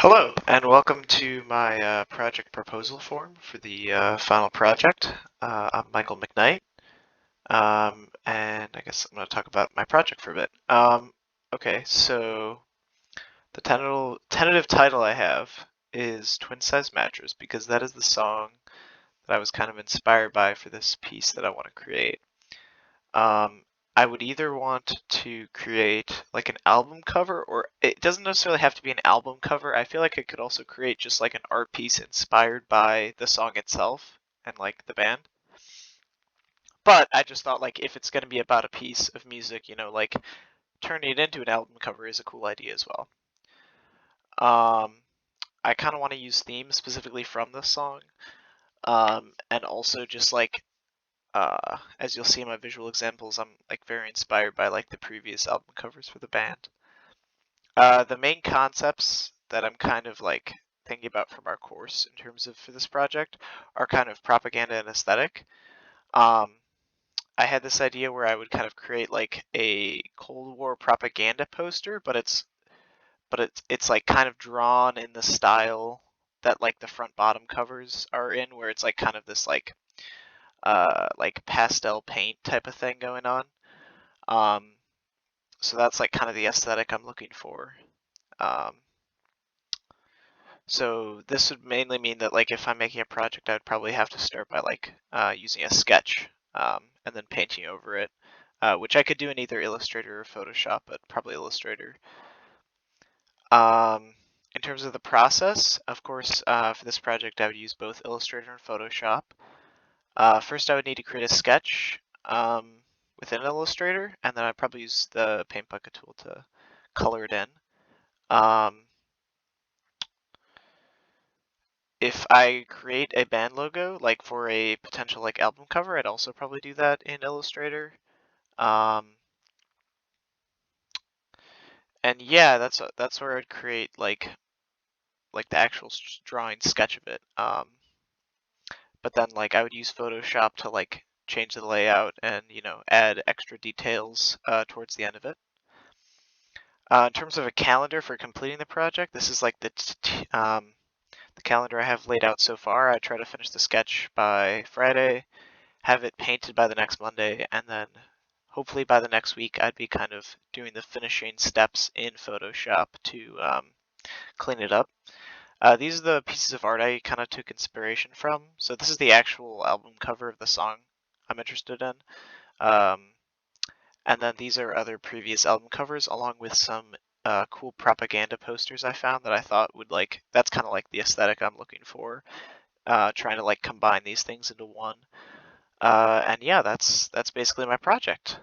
Hello, and welcome to my project proposal form for the final project. I'm Michael McKnight, and I guess I'm going to talk about my project for a bit. Okay, so the tentative title I have is Twin Size Mattress because that is the song that I was kind of inspired by for this piece that I want to create. I would either want to create like an album cover, or it doesn't necessarily have to be an album cover. I feel like I could also create just like an art piece inspired by the song itself and like the band. But I just thought like if it's going to be about a piece of music, like turning it into an album cover is a cool idea as well. I kind of want to use themes specifically from the song, and also just like as you'll see in my visual examples, I'm like very inspired by like the previous album covers for the band. The main concepts that I'm kind of like thinking about from our course in terms of for this project are kind of propaganda and aesthetic. Um, I had this idea where I would kind of create like a Cold War propaganda poster, but it's like kind of drawn in the style that like the front bottom covers are in, where it's like kind of this like pastel paint type of thing going on. Um, so that's like kind of the aesthetic I'm looking for. Um, so this would mainly mean that like if I'm making a project, I'd probably have to start by like using a sketch and then painting over it, which I could do in either Illustrator or Photoshop, but probably Illustrator. In terms of the process, of course, for this project, I would use both Illustrator and Photoshop. First, I would need to create a sketch within Illustrator, and then I'd probably use the Paint Bucket tool to color it in. If I create a band logo, like for a potential like album cover, I'd also probably do that in Illustrator. And yeah, that's where I'd create like the actual drawing sketch of it. But then like I would use Photoshop to like change the layout and add extra details towards the end of it. In terms of a calendar for completing the project, this is like the calendar I have laid out so far. I try to finish the sketch by Friday, have it painted by the next Monday, and then hopefully by the next week I'd be kind of doing the finishing steps in Photoshop to clean it up. These are the pieces of art I kind of took inspiration from. So this is the actual album cover of the song I'm interested in. And then these are other previous album covers along with some cool propaganda posters I found that I thought would like, that's kind of like the aesthetic I'm looking for, trying to like combine these things into one. And yeah, that's basically my project.